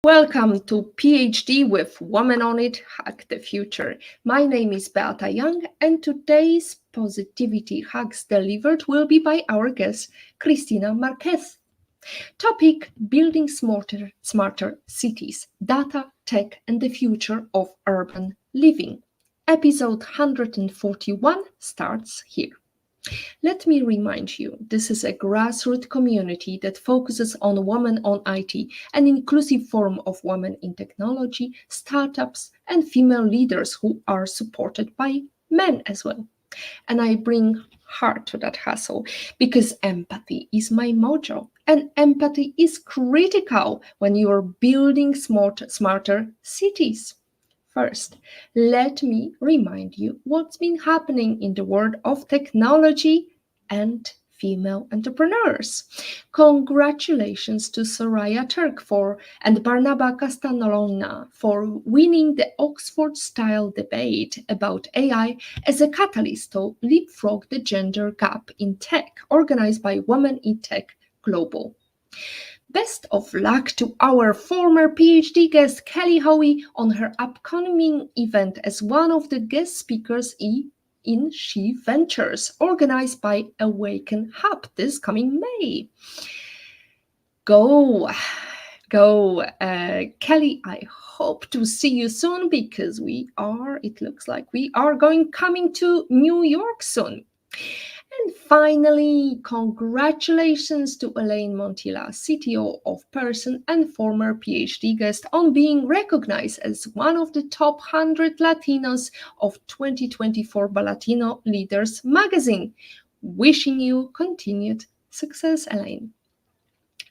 Welcome to PhD with Woman on It, Hack the Future. My name is Beata Young, and today's positivity hacks delivered will be by our guest, Cristina Márquez. Topic: Building smarter cities, data, tech, and the future of urban living. Episode 141 starts here. Let me remind you, this is a grassroots community that focuses on women on IT, an inclusive forum of women in technology, startups, and female leaders who are supported by men as well. And I bring heart to that hustle because empathy is my mojo. And empathy is critical when you are building smarter cities. First, let me remind you what's been happening in the world of technology and female entrepreneurs. Congratulations to Soraya Turk and Barnaba Castanolona for winning the Oxford-style debate about AI as a catalyst to leapfrog the gender gap in tech, organized by Women in Tech Global. Best of luck to our former PhD guest Kelly Howie on her upcoming event as one of the guest speakers in She Ventures, organized by Awaken Hub this coming May. Go, Kelly. I hope to see you soon because it looks like we are coming to New York soon. And finally, congratulations to Elaine Montilla, CTO of Person and former PhD guest, on being recognized as one of the top 100 Latinos of 2024 by Latino Leaders magazine. Wishing you continued success, Elaine.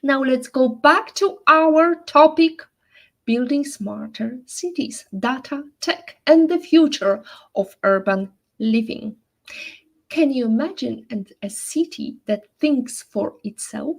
Now let's go back to our topic: building smarter cities, data, tech, and the future of urban living. Can you imagine a city that thinks for itself?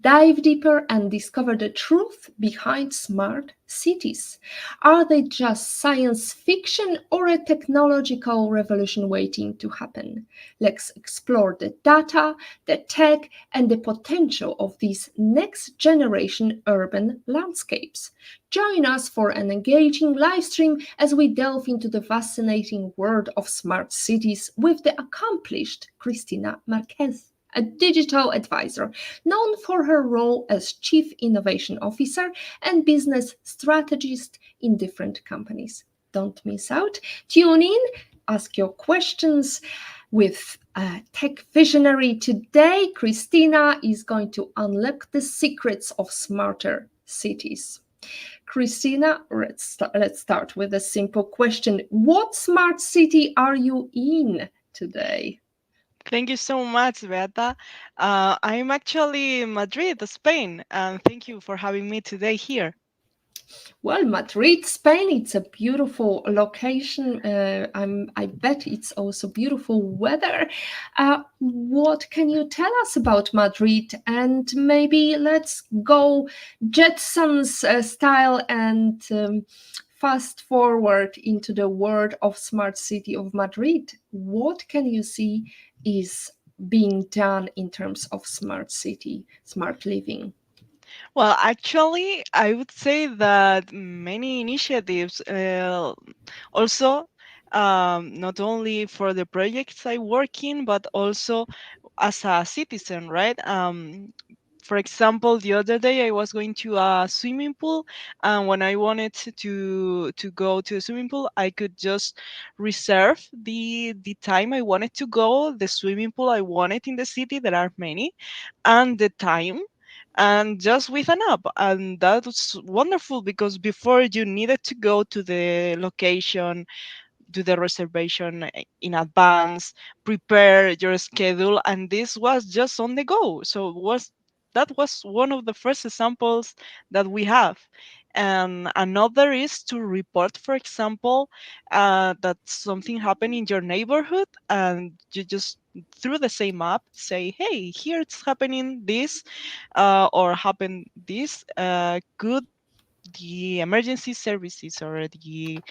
Dive deeper and discover the truth behind smart cities. Are they just science fiction or a technological revolution waiting to happen? Let's explore the data, the tech, and the potential of these next generation urban landscapes. Join us for an engaging live stream as we delve into the fascinating world of smart cities with the accomplished Cristina Márquez, a digital advisor known for her role as Chief Innovation Officer and business strategist in different companies. Don't miss out. Tune in, ask your questions with a tech visionary. Today, Cristina is going to unlock the secrets of smarter cities. Cristina, let's start with a simple question. What smart city are you in today? Thank you so much, Beata. I'm actually in Madrid, Spain, and thank you for having me today here. Well, Madrid, Spain, it's a beautiful location. I bet it's also beautiful weather. What can you tell us about Madrid? And maybe let's go Jetsons style and fast forward into the world of smart city of Madrid. What can you see is being done in terms of smart city, smart living? Well, actually, I would say that many initiatives also not only for the projects I work in, but also as a citizen, right? For example, the other day I was going to a swimming pool, and when I wanted to go to a swimming pool, I could just reserve the time I wanted to go, the swimming pool I wanted in the city. There are many, and the time, and just with an app, and that was wonderful because before you needed to go to the location, do the reservation in advance, prepare your schedule, and this was just on the go. So that was one of the first examples that we have. And another is to report, for example, that something happened in your neighborhood, and you just through the same app say, "Hey, here it's happening this, or happened this. Could the emergency services or the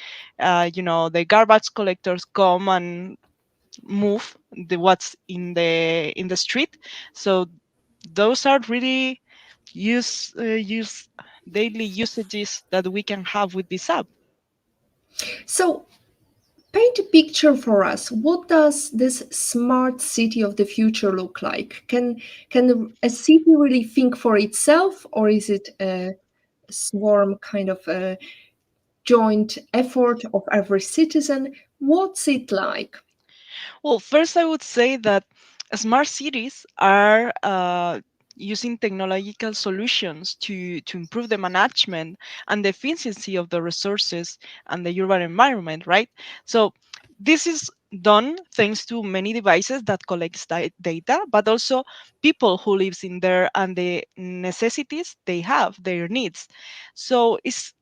garbage collectors come and move the what's in the street?" So those are really use daily usages that we can have with this app. So, paint a picture for us. What does this smart city of the future look like? Can a city really think for itself, or is it a swarm kind of a joint effort of every citizen? What's it like? Well, first, I would say that smart cities are using technological solutions to improve the management and the efficiency of the resources and the urban environment, right? So, this is done thanks to many devices that collects data, but also people who lives in there and the necessities they have, their needs. So it's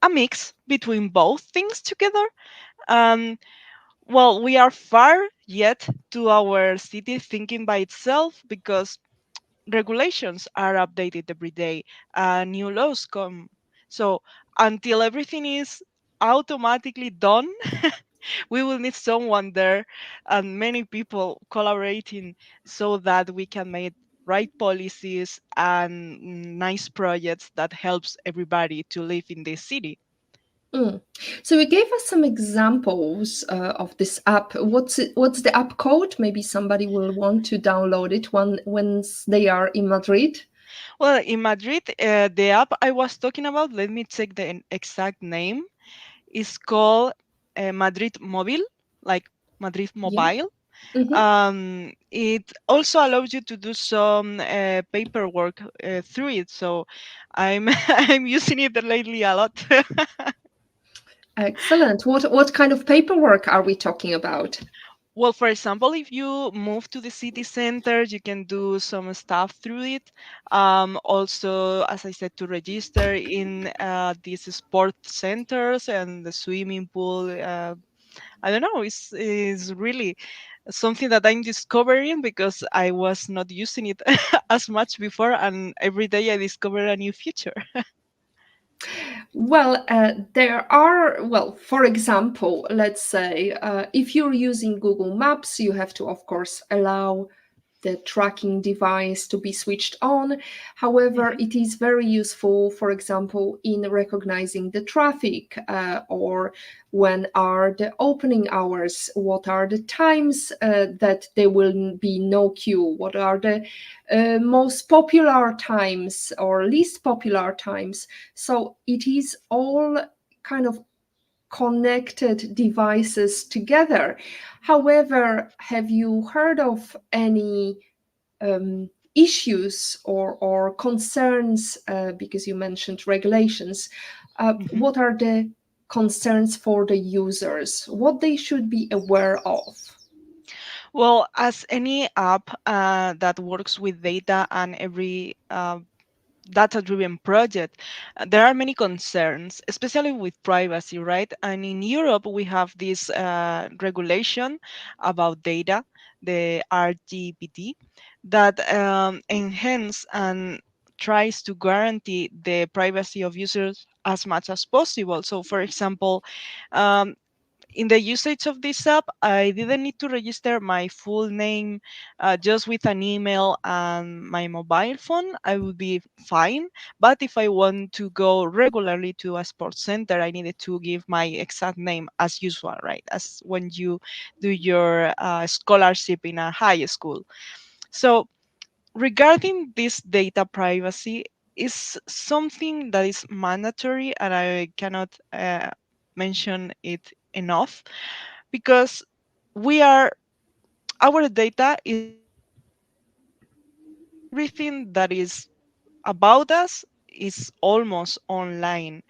a mix between both things together. Um, well, we are far yet to our city thinking by itself because regulations are updated every day and new laws come. So until everything is automatically done, we will need someone there and many people collaborating so that we can make right policies and nice projects that helps everybody to live in this city. Mm. So you gave us some examples of this app. What's the app code? Maybe somebody will want to download it once they are in Madrid. Well, in Madrid, the app I was talking about, let me check the exact name, is called Madrid Mobile, like Madrid Yeah. Mobile. Hmm. It also allows you to do some paperwork through it. So I'm I'm using it lately a lot. Excellent. What kind of paperwork are we talking about? Well, for example, if you move to the city center, you can do some stuff through it. Also, as I said, to register in these sport centers and the swimming pool. I don't know. It's really something that I'm discovering because I was not using it as much before, and every day I discover a new feature. Well, there are, well, for example, let's say if you're using Google Maps, you have to, of course, allow the tracking device to be switched on. However, Mhm. it is very useful, for example, in recognizing the traffic or when are the opening hours, what are the times that there will be no queue, what are the most popular times or least popular times. So it is all kind of connected devices together. However, have you heard of any issues or concerns, because you mentioned regulations, Mhm. what are the concerns for the users, what they should be aware of? Well, as any app that works with data and every data driven project, there are many concerns, especially with privacy, right? And in Europe, we have this regulation about data, the RGPD, that enhance and tries to guarantee the privacy of users as much as possible. So, for example, um, in the usage of this app, I didn't need to register my full name, just with an email and my mobile phone. I would be fine. But if I want to go regularly to a sports center, I needed to give my exact name as usual, right? As when you do your scholarship in a high school. So regarding this data privacy is something that is mandatory, and I cannot mention it enough because we are our data is online. Everything that is about us is almost online.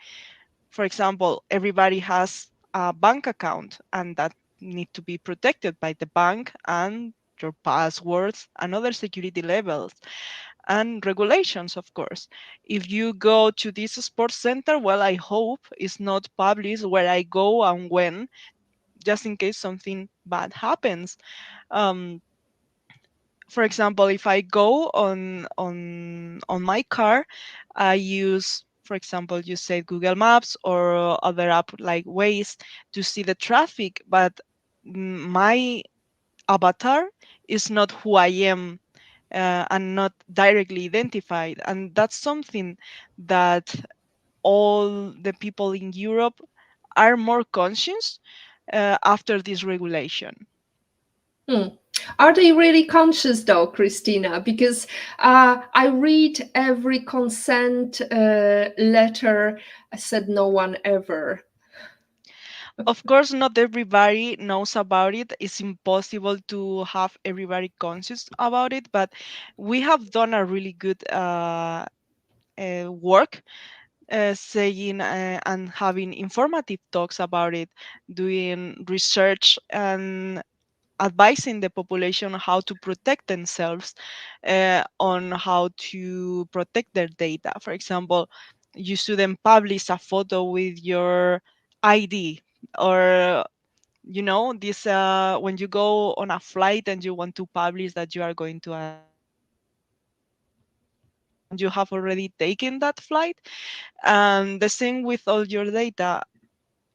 For example, everybody has a bank account and that need to be protected by the bank and your passwords and other security levels and regulations, of course. If you go to this sports center, well, I hope it's not published where I go and when, just in case something bad happens. Um, for example, if I go on my car, I use, for example, you said Google Maps or other app like Waze to see the traffic, but my avatar is not who I am and not directly identified. And that's something that all the people in Europe are more conscious after this regulation. Hmm. Are they really conscious though, Christina? Because I read every consent letter, said no one ever. Of course, not everybody knows about it. It's impossible to have everybody conscious about it, but we have done a really good work saying and having informative talks about it, doing research and advising the population how to protect themselves, on how to protect their data. For example, you shouldn't publish a photo with your ID, or this when you go on a flight and you want to publish that you are going to a destination and you have already taken that flight. And the same with all your data.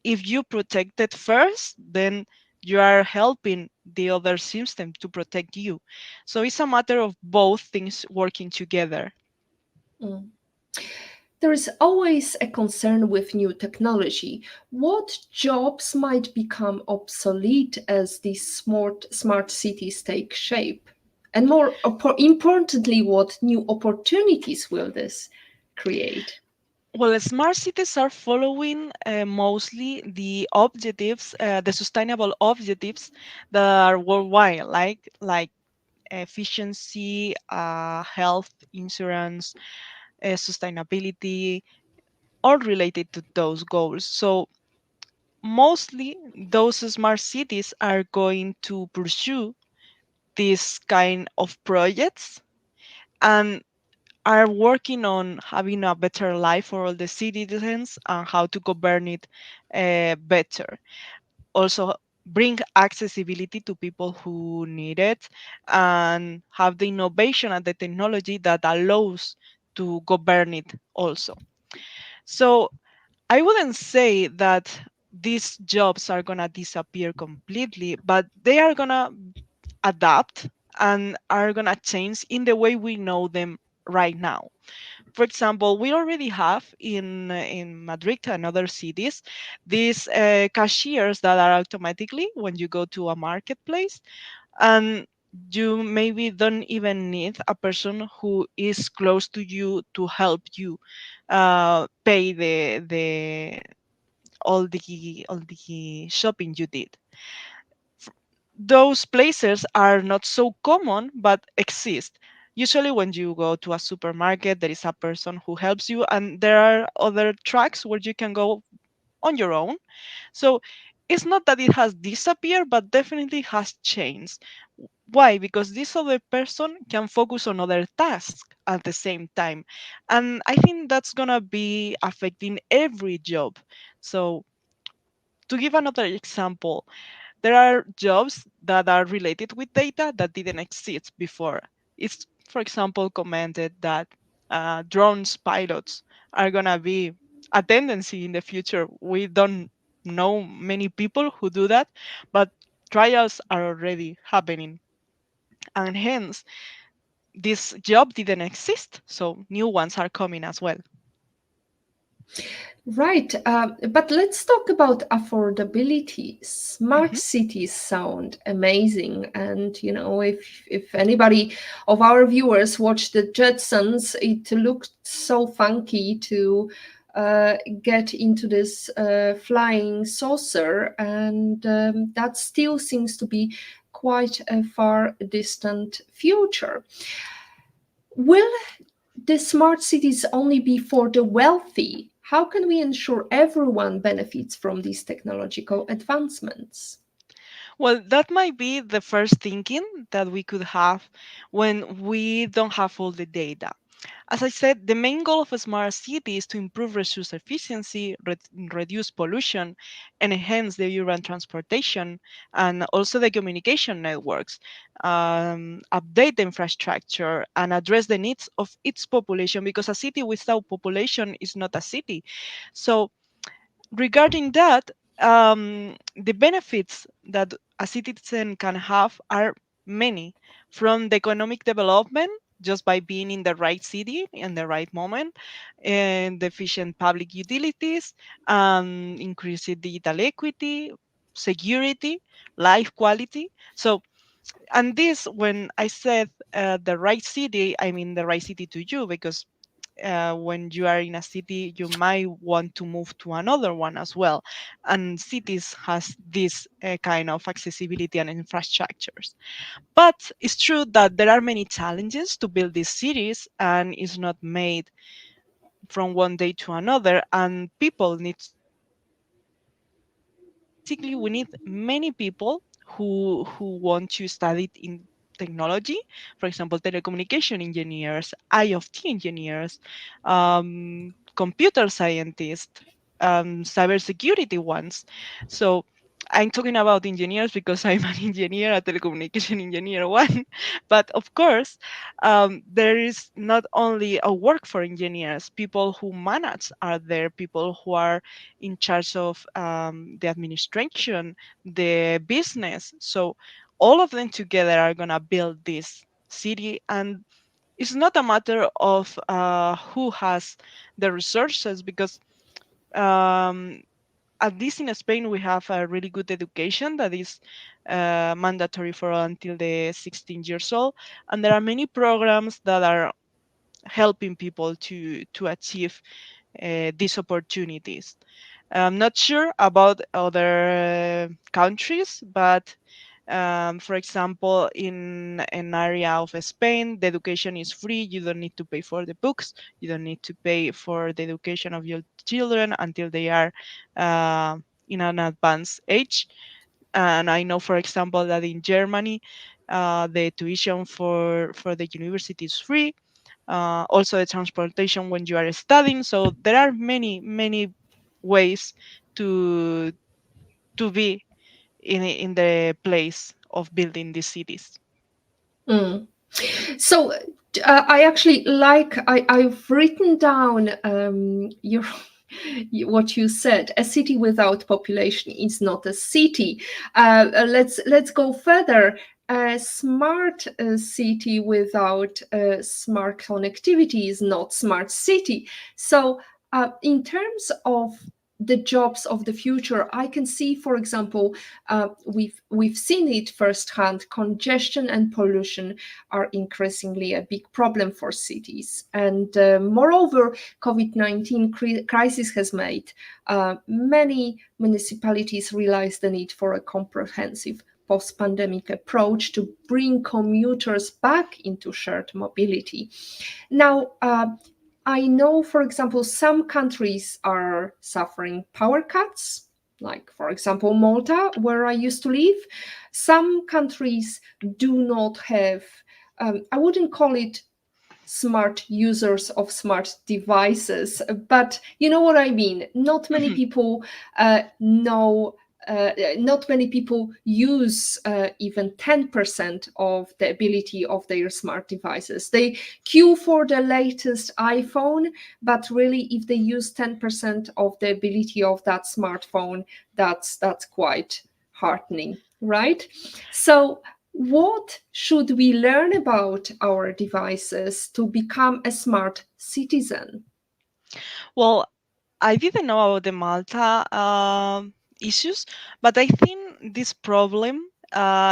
If you protect it first, then you are helping the other system to protect you. So it's a matter of both things working together. Mm. There is always a concern with new technology. What jobs might become obsolete as these smart cities take shape? And more importantly, what new opportunities will this create? Well, smart cities are following mostly the objectives, the sustainable objectives that are worldwide, like efficiency, health, insurance, sustainability, all related to those goals. So mostly those smart cities are going to pursue this kind of projects and are working on having a better life for all the citizens and how to govern it better. Also, bring accessibility to people who need it and have the innovation and the technology that allows to govern it also. So I wouldn't say that these jobs are going to disappear completely, but they are going to adapt and are going to change in the way we know them right now. For example, we already have in Madrid and other cities these cashiers that are automatically when you go to a marketplace, and you maybe don't even need a person who is close to you to help you pay the all the shopping you did. Those places are not so common but exist. Usually when you go to a supermarket there is a person who helps you, and there are other tracks where you can go on your own. So it's not that it has disappeared, but definitely has changed. Why? Because this other person can focus on other tasks at the same time, and I think that's gonna be affecting every job. So to give another example, there are jobs that are related with data that didn't exist before. It's, for example, commented that drones pilots are going to be a tendency in the future. We don't know many people who do that, but trials are already happening. And hence, this job didn't exist. So new ones are coming as well. Right, but let's talk about affordability. Smart Mhm. cities sound amazing, and if anybody of our viewers watched the Jetsons, it looked so funky to get into this flying saucer, and that still seems to be quite a far distant future. Will the smart cities only be for the wealthy? How can we ensure everyone benefits from these technological advancements? Well, that might be the first thinking that we could have when we don't have all the data. As I said, the main goal of a smart city is to improve resource efficiency, reduce pollution, and enhance the urban transportation and also the communication networks, update the infrastructure, and address the needs of its population, because a city without population is not a city. So regarding that, the benefits that a citizen can have are many, from the economic development just by being in the right city in the right moment, and the efficient public utilities, increasing digital equity, security, life quality. So, and this, when I said the right city, I mean the right city to you, because when you are in a city, you might want to move to another one as well. And cities has this kind of accessibility and infrastructures. But it's true that there are many challenges to build these cities, and it's not made from one day to another, and people needs to work together. Basically, we need many people who want to study in technology, for example, telecommunication engineers, IoT engineers, computer scientists, cybersecurity ones. So I'm talking about engineers because I'm an engineer, a telecommunication engineer one. But of course, there is not only a work for engineers, people who manage are there, people who are in charge of the administration, the business. So all of them together are going to build this city. And it's not a matter of who has the resources, because um, at least in Spain, we have a really good education that is mandatory for until the 16 years old, and there are many programs that are helping people to achieve these opportunities. I'm not sure about other countries, but for example, in an area of Spain, the education is free. You don't need to pay for the books. You don't need to pay for the education of your children until they are uh, in an advanced age. And I know, for example, that in Germany, the tuition for the university is free. Also, the transportation when you are studying. So there are many ways to be in the place of building these cities. Mm. So I actually like I've written down your what you said. A city without population is not a city. Let's go further. A smart city without smart connectivity is not smart city. So in terms of the jobs of the future, I can see, for example, we've seen it firsthand. Congestion and pollution are increasingly a big problem for cities, and moreover, COVID-19 crisis has made many municipalities realize the need for a comprehensive post-pandemic approach to bring commuters back into shared mobility. Now, I know, for example, some countries are suffering power cuts, like, for example, Malta, where I used to live. Some countries do not have, I wouldn't call it smart users of smart devices, but you know what I mean. Not many people know. Not many people use even 10% of the ability of their smart devices. They queue for the latest iPhone, but really, if they use 10% of the ability of that smartphone, that's quite heartening, right? So what should we learn about our devices to become a smart citizen? Well, I didn't know about the Malta issues, but I think this problem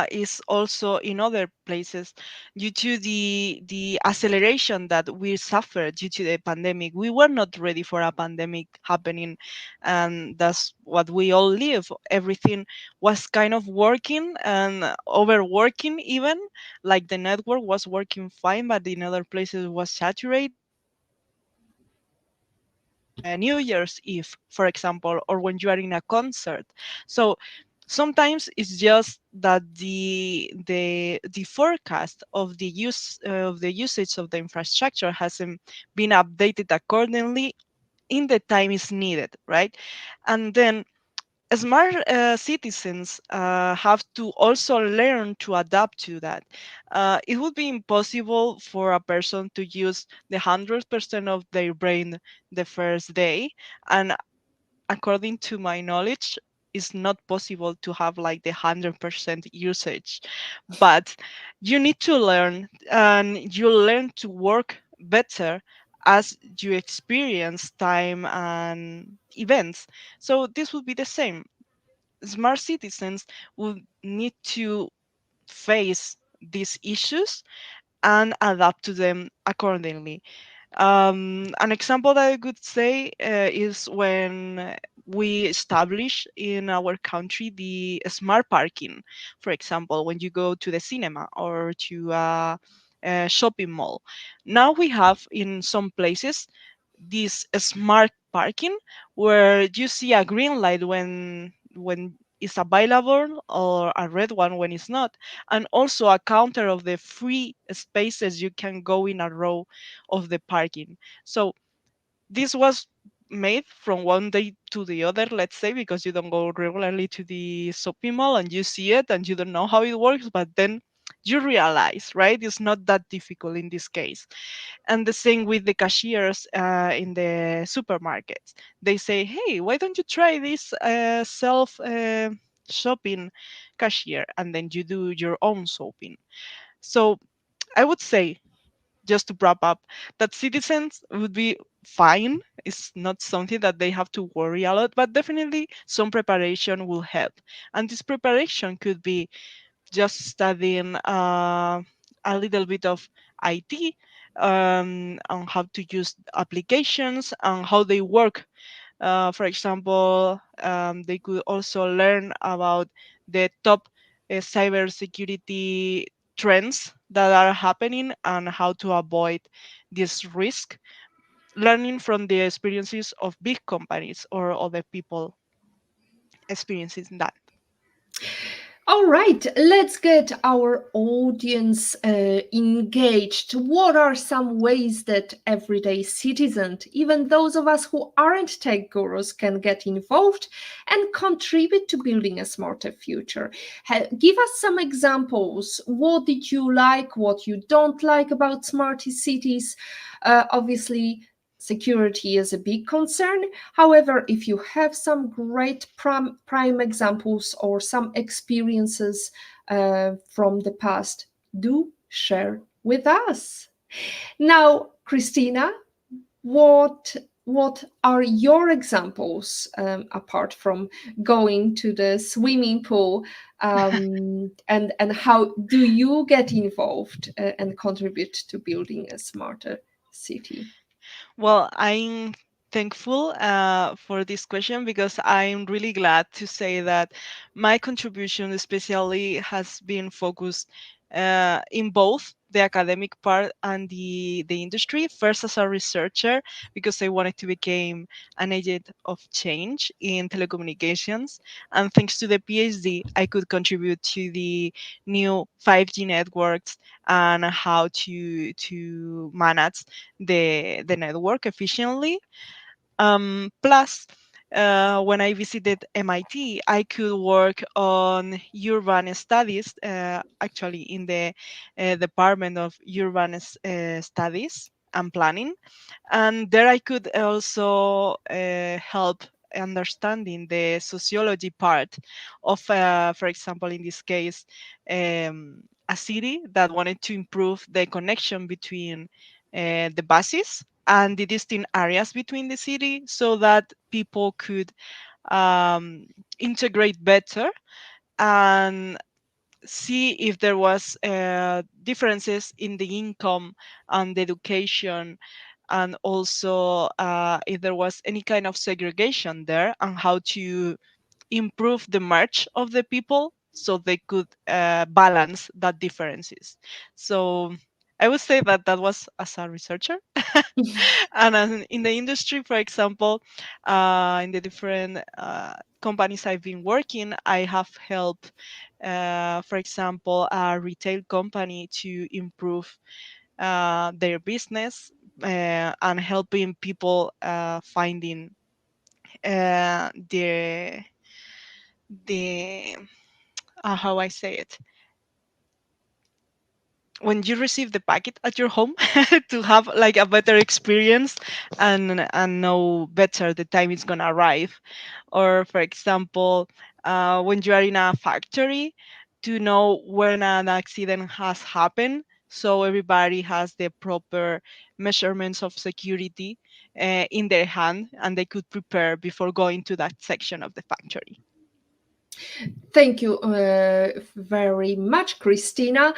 is also in other places due to the acceleration that we suffered due to the pandemic. We were not ready for a pandemic happening, and that's what we all live. Everything was kind of working and overworking, even like the network was working fine, but in other places was saturated. New Year's Eve, for example, or when you are in a concert. So sometimes it's just that the forecast of the use of the usage of the infrastructure hasn't been updated accordingly in the time is needed, right? And then smart citizens have to also learn to adapt to that. It would be impossible for a person to use the 100% of their brain the first day. And according to my knowledge, it's not possible to have like the 100% usage, but you need to learn, and you learn to work better as you experience time and events. So this would be the same. Smart citizens will need to face these issues and adapt to them accordingly. An example that I could say is when we establish in our country the smart parking. For example, when you go to the cinema or to a shopping mall. Now we have in some places this smart parking where you see a green light when it's available or a red one when it's not, and also a counter of the free spaces you can go in a row of the parking. So this was made from one day to the other, let's say, because you don't go regularly to the shopping mall and you see it and you don't know how it works, but then you realize, right? It's not that difficult in this case. And the same with the cashiers in the supermarkets. They say, hey, why don't you try this self shopping cashier? And then you do your own shopping. So I would say, just to wrap up, that citizens would be fine. It's not something that they have to worry a lot, but definitely some preparation will help. And this preparation could be just studying a little bit of IT, on how to use applications and how they work. For example, they could also learn about the top cybersecurity trends that are happening and how to avoid this risk, learning from the experiences of big companies or other people experiencing that. All right, let's get our audience engaged. What are some ways that everyday citizens, even those of us who aren't tech gurus, can get involved and contribute to building a smarter future? Give us some examples. What did you like? What you don't like about smart cities? Obviously, security is a big concern. However, if you have some great prime examples or some experiences from the past, do share with us. Now, Christina, what are your examples apart from going to the swimming pool, and how do you get involved and contribute to building a smarter city? Well, I'm thankful for this question because I'm really glad to say that my contribution, especially, has been focused in both the academic part and the industry. First, as a researcher, because I wanted to become an agent of change in telecommunications, and thanks to the PhD, I could contribute to the new 5G networks and how to manage the network efficiently. Plus, when I visited MIT, I could work on urban studies, actually in the Department of Urban Studies and Planning, and there I could also help understanding the sociology part of, for example, in this case, a city that wanted to improve the connection between the buses and the distinct areas between the city so that people could um, integrate better and see if there was differences in the income and the education, and also if there was any kind of segregation there, and how to improve the march of the people so they could balance that differences. So I would say that that was as a researcher. And in the industry, for example, in the different companies I've been working, I have helped, for example, a retail company to improve their business, and helping people finding the how I say it, when you receive the packet at your home to have like a better experience and know better the time it's gonna arrive. Or for example, when you are in a factory, to know when an accident has happened, so everybody has the proper measurements of security in their hand, and they could prepare before going to that section of the factory. Thank you very much, Christina.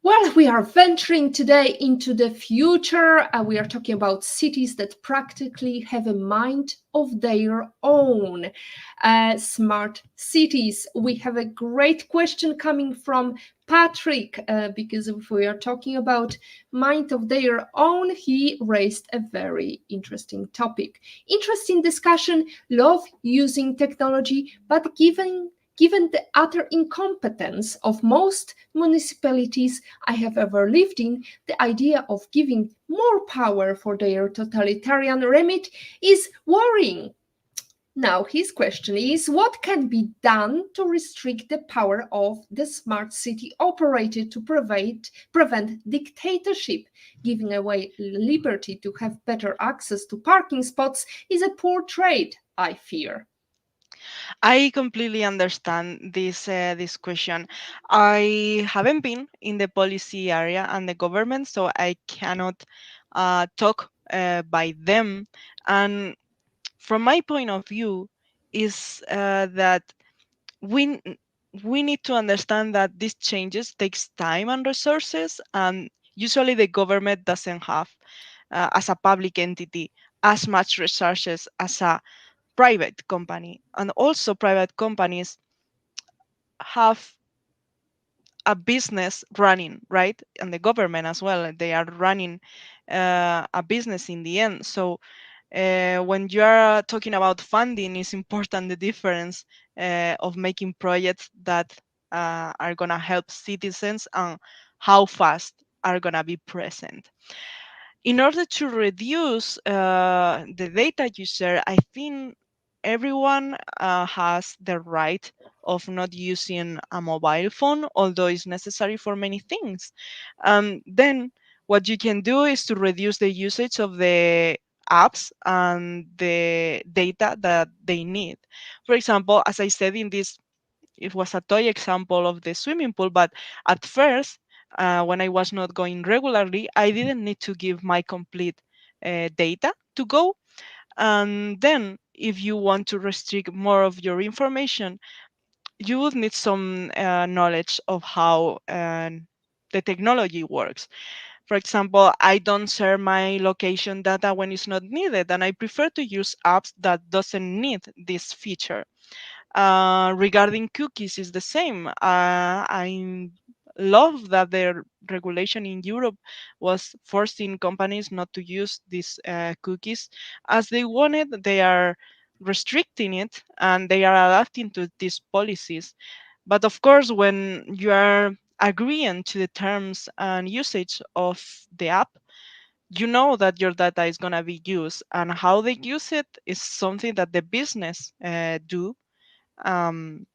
Well, we are venturing today into the future. We are talking about cities that practically have a mind of their own. Smart cities. We have a great question coming from Patrick, because if we are talking about mind of their own, he raised a very interesting topic. Interesting discussion. Love using technology, but given the utter incompetence of most municipalities I have ever lived in, the idea of giving more power for their totalitarian remit is worrying. Now, his question is what can be done to restrict the power of the smart city operator to prevent dictatorship? Giving away liberty to have better access to parking spots is a poor trade, I fear. I completely understand this question. I haven't been in the policy area and the government, so I cannot talk by them. And from my point of view, is that we n- we need to understand that these changes takes time and resources, and usually the government doesn't have, as a public entity, as much resources as a private company. And also private companies have a business running, right? And the government as well, they are running a business in the end. So when you are talking about funding, it's important the difference of making projects that are going to help citizens and how fast are going to be present. In order to reduce the data you share, I think everyone has the right of not using a mobile phone, although it's necessary for many things. Then what you can do is to reduce the usage of the apps and the data that they need. For example, as I said in this, it was a toy example of the swimming pool, but at first, when I was not going regularly, I didn't need to give my complete data to go. And then, if you want to restrict more of your information, you would need some knowledge of how the technology works. For example, I don't share my location data when it's not needed, and I prefer to use apps that doesn't need this feature. Regarding cookies, is the same. I love that the regulation in Europe was forcing companies not to use these cookies as they wanted. They are restricting it and they are adapting to these policies. But of course, when you are agreeing to the terms and usage of the app, you know that your data is going to be used, and how they use it is something that the business do. um,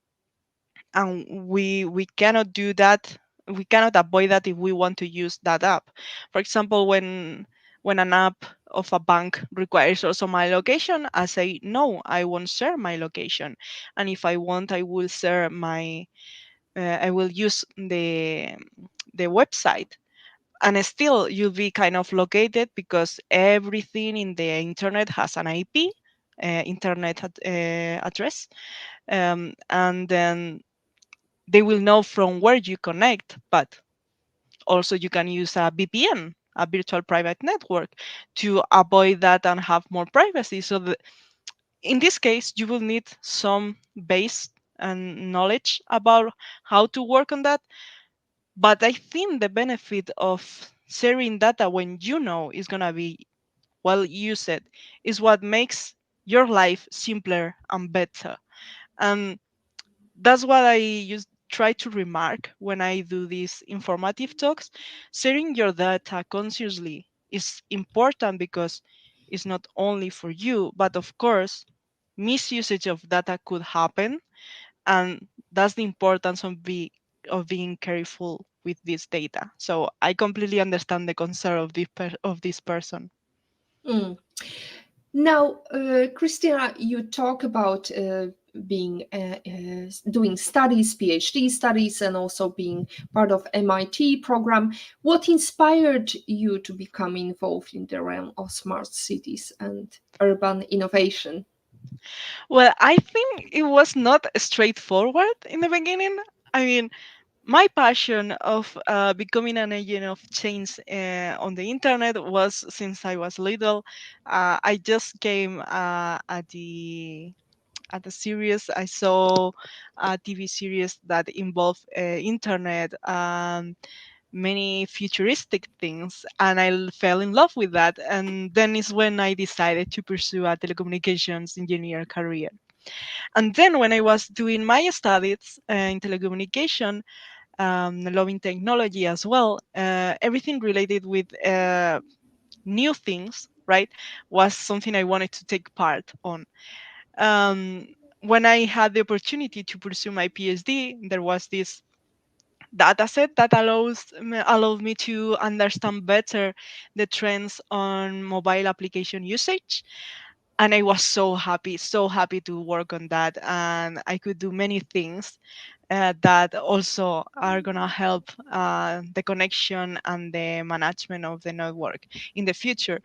and we cannot do that. We cannot avoid that if we want to use that app. For example, when an app of a bank requires also my location, I say no, I won't share my location. And if I want, I will share my I will use the website, and still you'll be kind of located because everything in the internet has an IP, address, and then they will know from where you connect. But also you can use a VPN, a virtual private network, to avoid that and have more privacy. So in this case, you will need some base and knowledge about how to work on that. But I think the benefit of sharing data when you know is going to be well used is what makes your life simpler and better. And that's what I try to remark when I do these informative talks. Sharing your data consciously is important because it's not only for you, but of course, misusage of data could happen, and that's the importance of being careful with this data. So I completely understand the concern of of this person. Mm. Now, Christina, you talk about being doing studies, PhD studies, and also being part of MIT program. What inspired you to become involved in the realm of smart cities and urban innovation? Well, I think it was not straightforward in the beginning. I mean, my passion of becoming an agent of change on the internet was since I was little. I just came at the series. I saw a TV series that involved internet. Many futuristic things, and fell in love with that, and then is when I decided to pursue a telecommunications engineer career. And then when I was doing my studies in telecommunication, loving technology as well, everything related with new things, right, was something I wanted to take part on. um, when I had the opportunity to pursue my PhD, there was this dataset that allowed me to understand better the trends on mobile application usage, and I was so happy to work on that, and I could do many things that also are gonna help the connection and the management of the network in the future.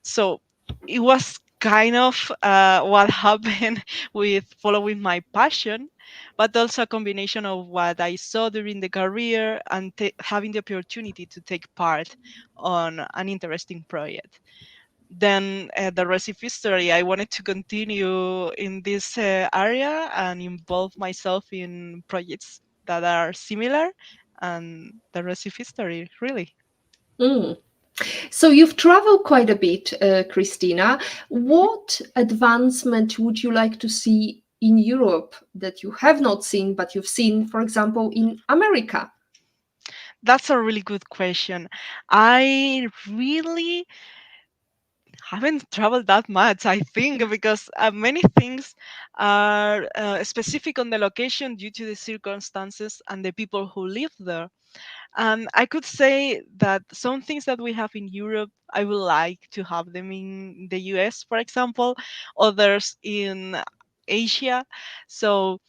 So it was kind of what happened with following my passion, but also a combination of what I saw during the career and having the opportunity to take part on an interesting project. Then the rest is history. I wanted to continue in this area and involve myself in projects that are similar, and the rest is history, really. Mm. So you've traveled quite a bit, Christina. What advancement would you like to see in Europe that you have not seen, but you've seen, for example, in America? That's a really good question. I really haven't traveled that much, I think, because many things are specific on the location due to the circumstances and the people who live there. I could say that some things that we have in Europe, I would like to have them in the US, for example, others in Asia. So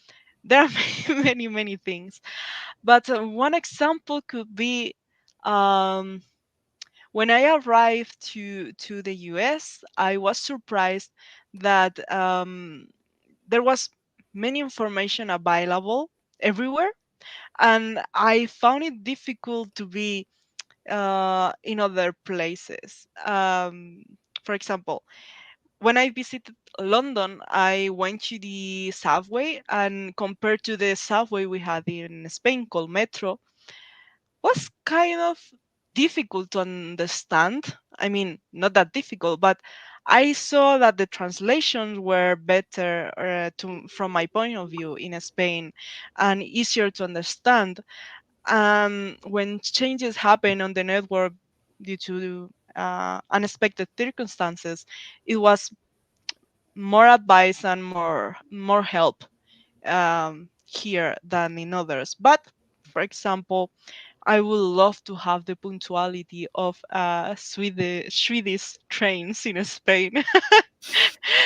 there are many things. But one example could be um, when I arrived to the US, I was surprised that there was many information available everywhere, and I found it difficult to be in other places. For example, when I visited London, I went to the subway, and compared to the subway we had in Spain called Metro, was kind of difficult to understand. I mean, not that difficult, but I saw that the translations were better from my point of view in Spain and easier to understand. When changes happen on the network due to unexpected circumstances, it was more advice and more help here than in others. But for example, I would love to have the punctuality of Swedish trains in Spain.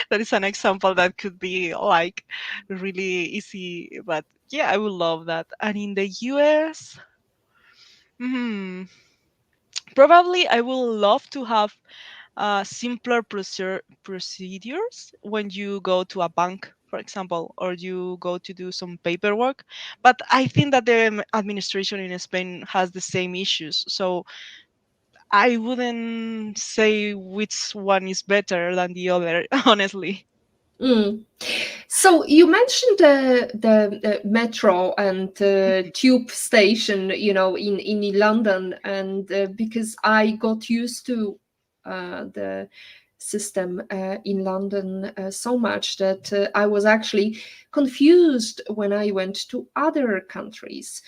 That is an example that could be like really easy, but yeah, I would love that. And in the US, hmm, probably I would love to have simpler procedures when you go to a bank, for example, or you go to do some paperwork. But I think that the administration in Spain has the same issues. So I wouldn't say which one is better than the other, honestly. Mm. So you mentioned the metro and tube station, in London, and because I got used to the system in London so much that I was actually confused when I went to other countries.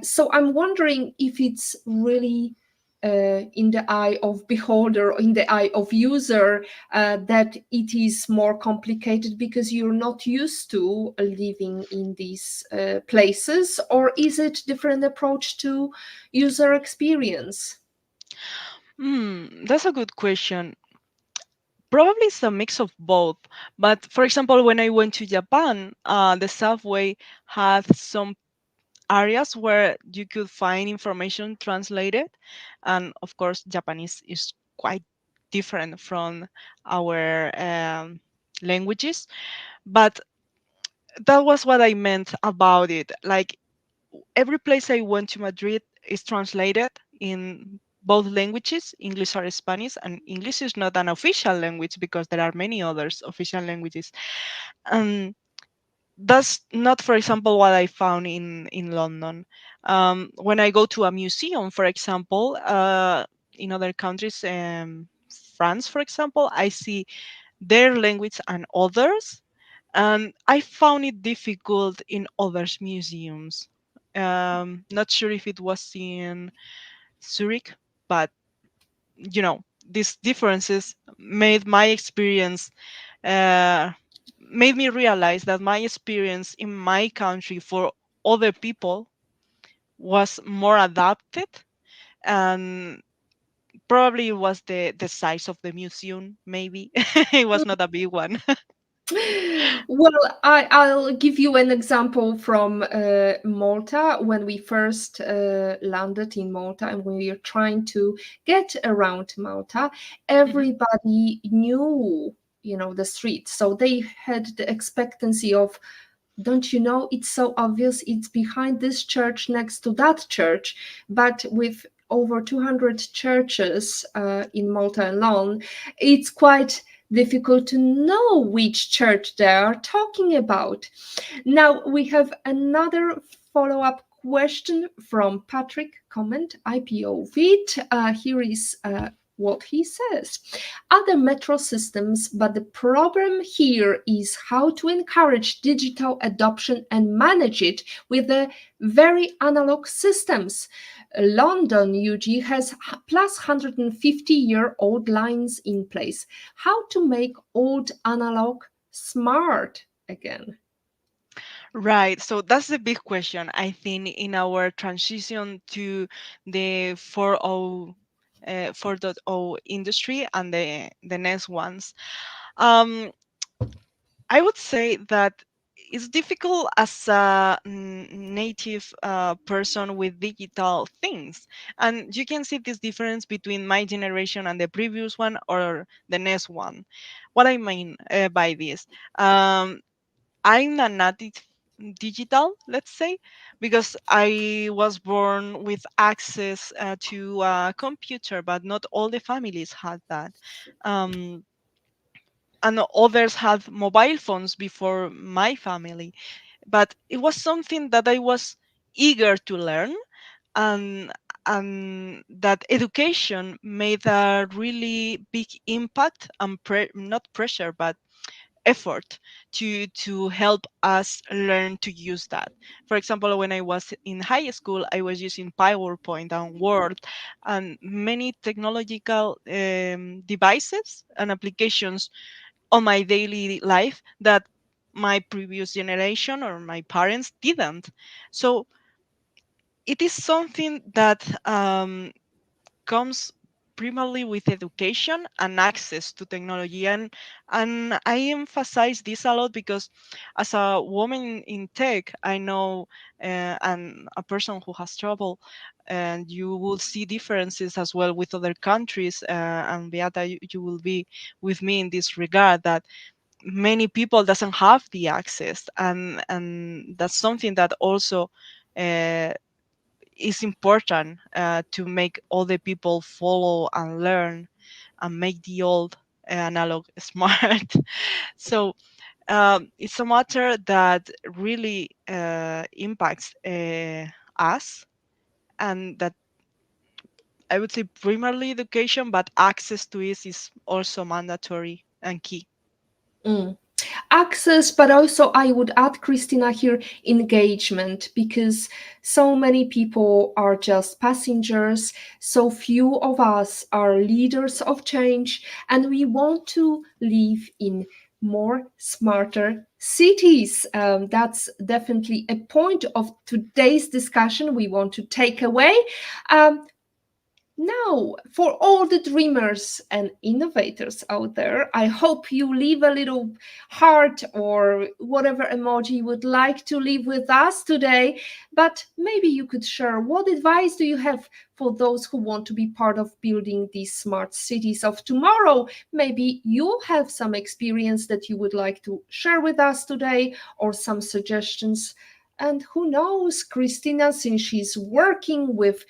So I'm wondering if it's really in the eye of beholder, in the eye of user, that it is more complicated because you're not used to living in these places, or is it different approach to user experience? That's a good question. Probably it's a mix of both. But for example, when I went to Japan, the subway had some areas where you could find information translated. And of course, Japanese is quite different from our languages. But that was what I meant about it. Like every place I went to Madrid is translated in both languages, English or Spanish, and English is not an official language because there are many others official languages. And that's not, for example, what I found in London. When I go to a museum, for example, in other countries, France, for example, I see their language and others, and I found it difficult in others museums. Not sure if it was in Zurich, but these differences made my experience uh, made me realize that my experience in my country for other people was more adapted, and probably it was the size of the museum. Maybe it was not a big one. Well, I'll give you an example from Malta. When we first landed in Malta and we were trying to get around Malta, Mhm. everybody knew, the street. So they had the expectancy of, don't you know, it's so obvious, it's behind this church next to that church. But with over 200 churches in Malta alone, it's quite difficult to know which church they are talking about. Now we have another follow-up question from Patrick. Comment IPO Vid. Here is what he says. Other metro systems, but the problem here is how to encourage digital adoption and manage it with the very analog systems. London UG has plus 150-year-old lines in place. How to make old analog smart again? Right. So that's the big question, I think, in our transition to the 4.0 industry and the next ones. Um, I would say that it's difficult as a native person with digital things. And you can see this difference between my generation and the previous one or the next one. What I mean by this, I'm a native digital, let's say, because I was born with access to a computer, but not all the families had that. Um, and others had mobile phones before my family, but it was something that I was eager to learn, and that education made a really big impact and not pressure but effort to help us learn to use that. For example, when I was in high school, I was using PowerPoint and Word and many technological devices and applications on my daily life that my previous generation or my parents didn't. So it is something that comes primarily with education and access to technology, and I emphasize this a lot because as a woman in tech, I know and a person who has trouble, and you will see differences as well with other countries, and Beata, you will be with me in this regard, that many people doesn't have the access, and that's something that also uh, is important to make all the people follow and learn and make the old analog smart. So it's a matter that really impacts us, and that I would say primarily education, but access to it is also mandatory and key. Mm. access, but also I would add, Christina, here, engagement, because so many people are just passengers, so few of us are leaders of change, and we want to live in more smarter cities. That's definitely a point of today's discussion we want to take away. Um, Now, for all the dreamers and innovators out there, I hope you leave a little heart or whatever emoji you would like to leave with us today. But maybe you could share, what advice do you have for those who want to be part of building these smart cities of tomorrow? Maybe you have some experience that you would like to share with us today, or some suggestions. And who knows, Christina, since she's working with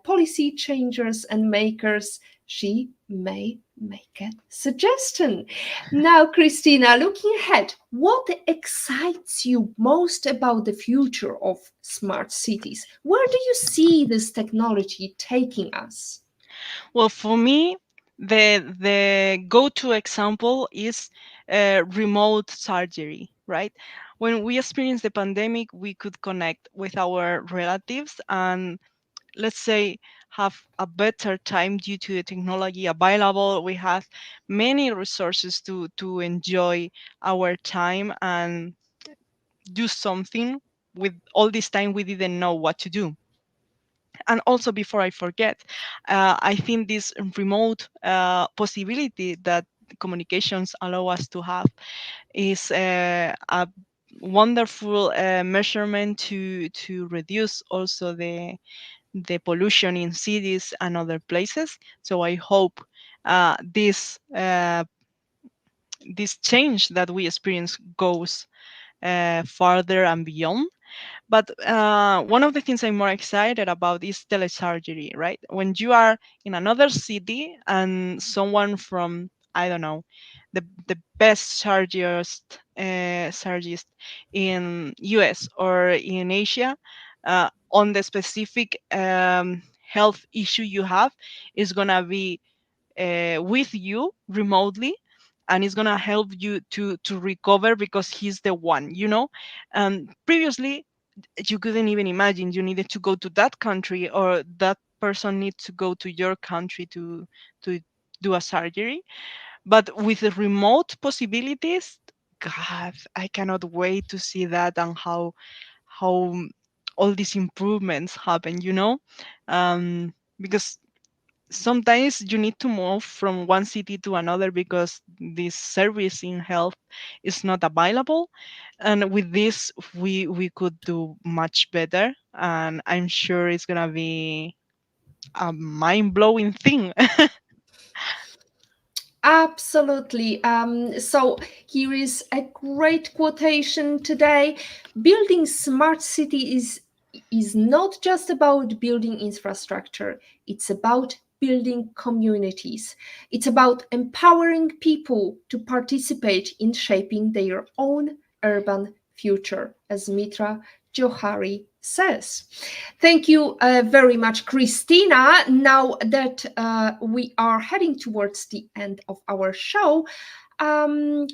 policy changers and makers, she may make a suggestion. Now, Christina, looking ahead, what excites you most about the future of smart cities? Where do you see this technology taking us? Well, for me, the go-to example is remote surgery, right? When we experienced the pandemic, we could connect with our relatives and, let's say, have a better time due to the technology available. We have many resources to enjoy our time and do something. With all this time, we didn't know what to do. And also, before I forget, I think this remote possibility that communications allow us to have is a wonderful measurement to reduce also the pollution in cities and other places. So I hope this change that we experience goes farther and beyond. But one of the things I'm more excited about is telesurgery, right? When you are in another city and someone from, I don't know, the best surgeist in US or in Asia, on the specific health issue you have, is gonna be with you remotely, and it's gonna help you to recover because he's the one, previously you couldn't even imagine you needed to go to that country, or that person needs to go to your country to do a surgery. But with the remote possibilities, god, I cannot wait to see that, and how all these improvements happen. Because sometimes you need to move from one city to another because this service in health is not available, and with this we could do much better, and I'm sure it's gonna be a mind-blowing thing. Absolutely. So here is a great quotation today. Building smart city is not just about building infrastructure. It's about building communities. It's about empowering people to participate in shaping their own urban future, as Mitra Johari says. Thank you very much, Christina. Now that we are heading towards the end of our show, um,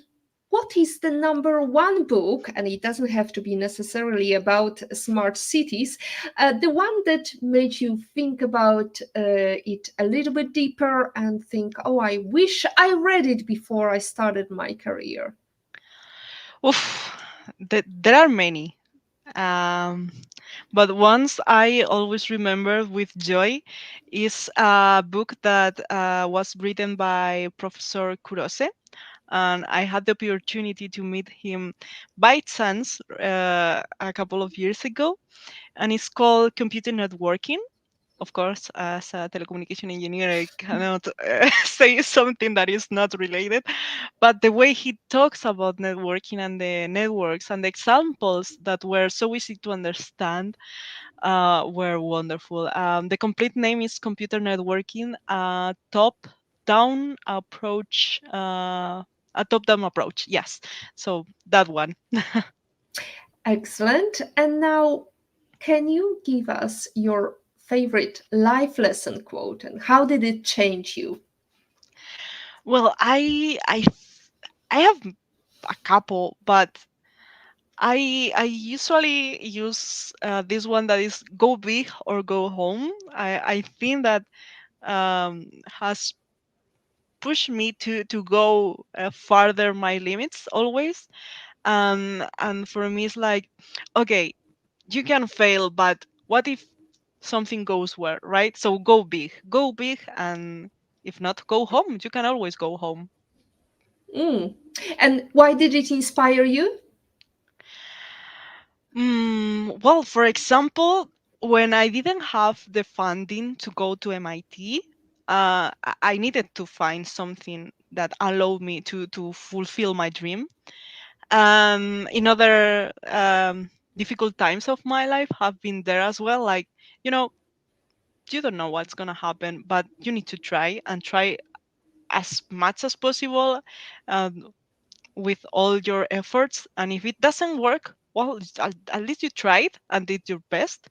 what is the number one book, and it doesn't have to be necessarily about smart cities, the one that made you think about it a little bit deeper and think, oh, I wish I read it before I started my career? Oof, there are many. um, but ones I always remember with joy is a book that was written by Professor Kurose, and I had the opportunity to meet him by chance a couple of years ago, and it's called Computer Networking. Of course, as a telecommunication engineer, I cannot say something that is not related, but the way he talks about networking and the networks and the examples that were so easy to understand were wonderful. The complete name is Computer Networking, top-down approach. A top-down approach, yes. So that one. Excellent. And now, can you give us your favorite life lesson quote and how did it change you? Well, I have a couple, but I usually use this one that is go big or go home. I think that has pushed me to go farther my limits always. And for me, it's like, okay, you can fail, but what if something goes well, right? So go big, and if not, go home. You can always go home. Mm. And why did it inspire you? Well, for example, when I didn't have the funding to go to MIT, I needed to find something that allowed me to fulfill my dream. In other difficult times of my life have been there as well. Like, you know, you don't know what's gonna happen, but you need to try and try as much as possible, um, with all your efforts. And if it doesn't work, well, at least you tried and did your best.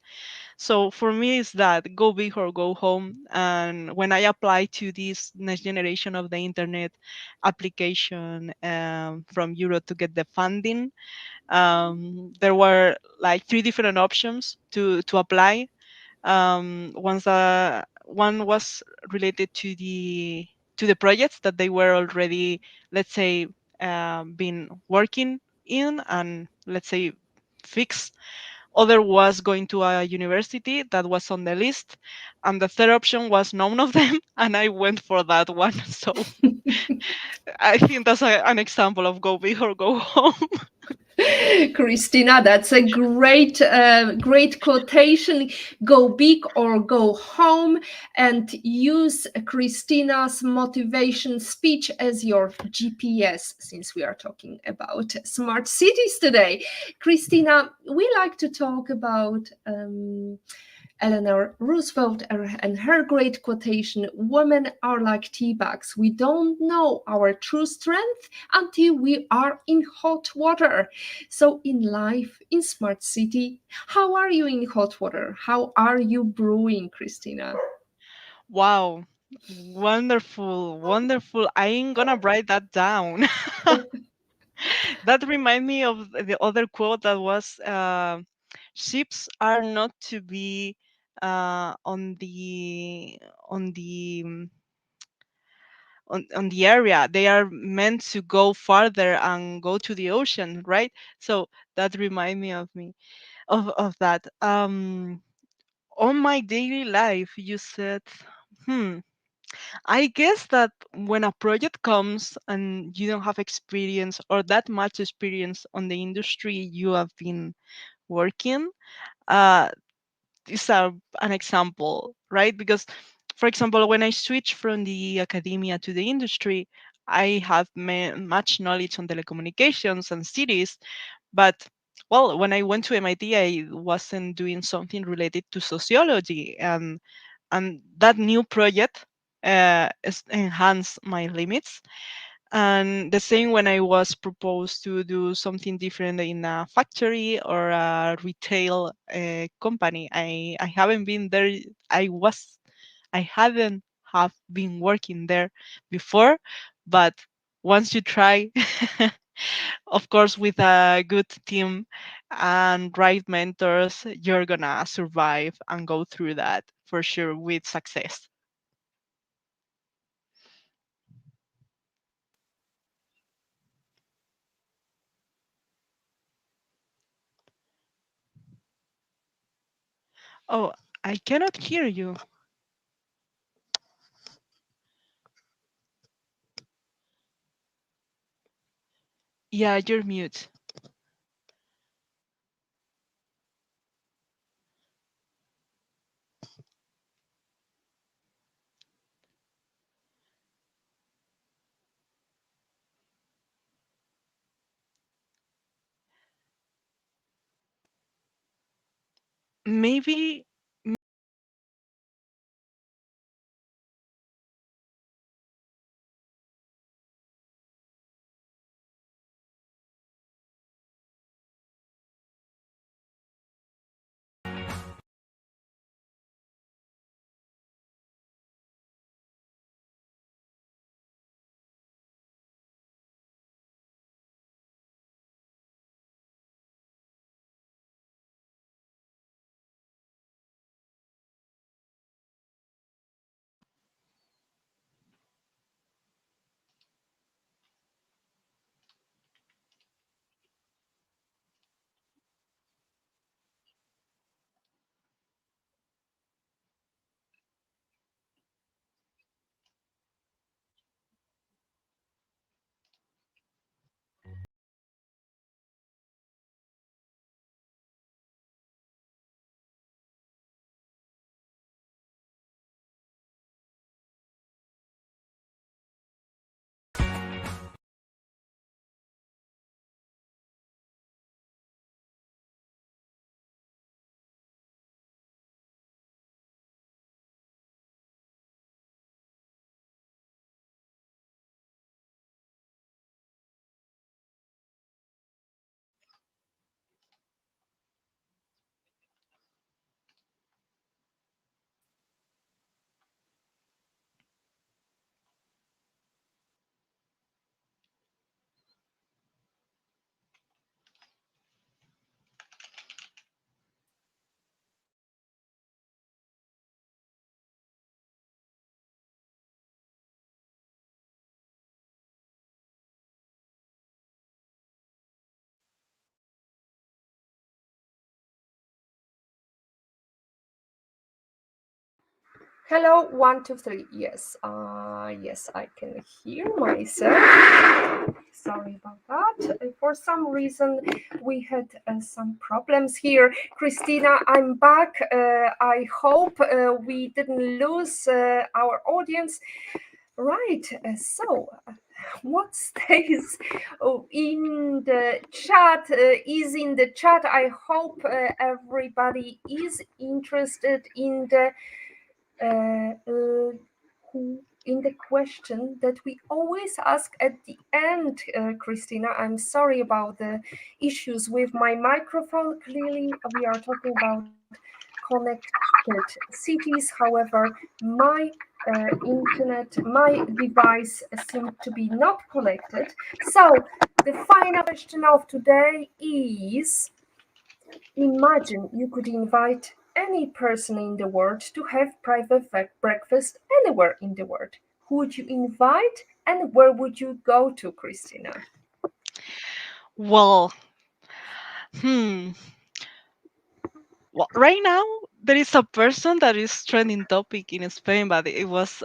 So for me, it's that go big or go home. And when I apply to this next generation of the internet application from Europe to get the funding, there were like three different options to apply. One was related to the projects that they were already, let's say, been working in, and let's say fix. Other was going to a university that was on the list, and the third option was none of them, and I went for that one. So I think that's an example of go big or go home. Christina, that's a great quotation. Go big or go home, and use Christina's motivation speech as your GPS, since we are talking about smart cities today. Christina, we like to talk about Eleanor Roosevelt and her great quotation, women are like tea bags. We don't know our true strength until we are in hot water. So, in life, in Smart City, how are you in hot water? How are you brewing, Christina? Wow. Wonderful, wonderful. I'm gonna write that down. That remind me of the other quote that was, ships are not to be on the area. They are meant to go farther and go to the ocean, right? So that remind me of that. On my daily life, you said, hmm. I guess that when a project comes and you don't have experience or that much experience on the industry you have been working, uh, is an example, right? Because, for example, when I switched from the academia to the industry, I have much knowledge on telecommunications and cities, but well, when I went to MIT, I wasn't doing something related to sociology, and that new project enhanced my limits. And the same when I was proposed to do something different in a factory or a retail company. I haven't been there. I hadn't have been working there before, but once you try, of course, with a good team and right mentors, you're gonna survive and go through that for sure with success. Oh, I cannot hear you. Yeah, you're mute. Maybe Hello, one, two, three. Yes, yes, I can hear myself. Sorry about that. For some reason, we had some problems here. Christina, I'm back. I hope we didn't lose our audience. Right. What stays in the chat is in the chat. I hope everybody is interested in the who in the question that we always ask at the end, Christina. I'm sorry about the issues with my microphone. Clearly, we are talking about connected cities. However, my internet, my device seemed to be not connected. So, the final question of today is: imagine you could invite any person in the world to have private breakfast anywhere in the world. Who would you invite and where would you go to, Christina? Well, hmm. Well, right now there is a person that is trending topic in Spain, but it was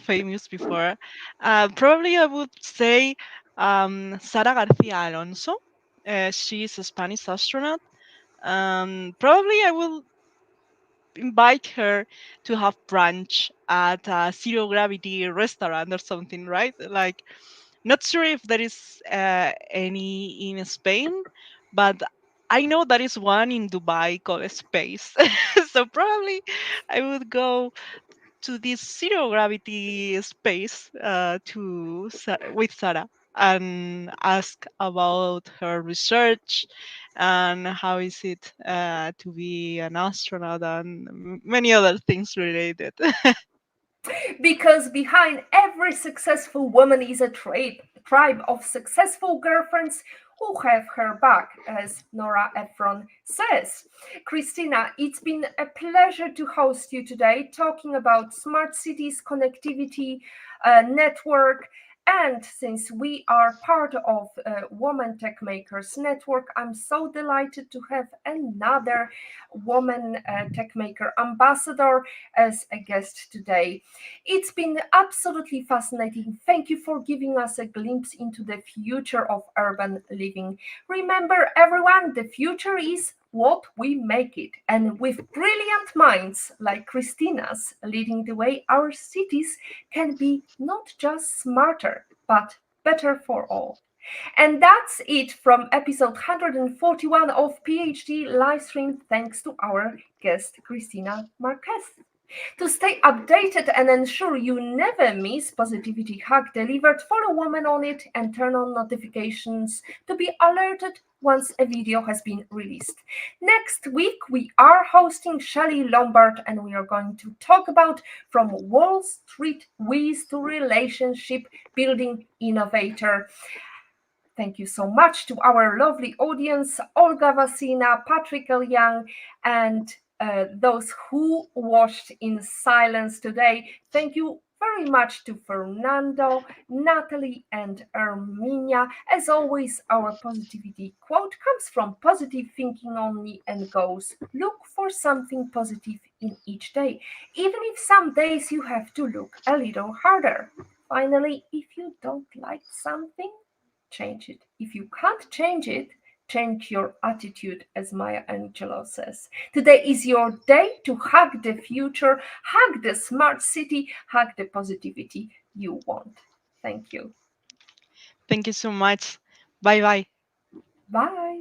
famous before. Probably I would say Sara Garcia Alonso. She is a Spanish astronaut. Probably I will invite her to have brunch at a zero gravity restaurant or something, right? Like, not sure if there is any in Spain, but I know there is one in Dubai called Space. So probably I would go to this zero gravity space with Sarah and ask about her research and how is it to be an astronaut and many other things related. Because behind every successful woman is a tribe of successful girlfriends who have her back, as Nora Ephron says. Christina, it's been a pleasure to host you today, talking about smart cities, connectivity, network. And since we are part of Woman Tech Makers Network, I'm so delighted to have another woman tech maker ambassador as a guest today. It's been absolutely fascinating. Thank you for giving us a glimpse into the future of urban living. Remember, everyone, the future is what we make it. And with brilliant minds like Christina's leading the way, our cities can be not just smarter, but better for all. And that's it from episode 141 of PhD Livestream. Thanks to our guest, Cristina Marquez. To stay updated and ensure you never miss Positivity Hack Delivered, follow Woman on it and turn on notifications to be alerted once a video has been released. Next week, we are hosting Shelley Lombard and we are going to talk about from Wall Street whiz to relationship building innovator. Thank you so much to our lovely audience, Olga Vasina, Patrick L. Young, and those who watched in silence today. Thank you very much to Fernando, Natalie, and Arminia. As always, our positivity quote comes from Positive Thinking Only and goes: look for something positive in each day, even if some days you have to look a little harder. Finally, if you don't like something, change it. If you can't change it, change your attitude, as Maya Angelou says. Today is your day to hug the future, hug the smart city, hug the positivity you want. Thank you. Thank you so much. Bye bye. Bye.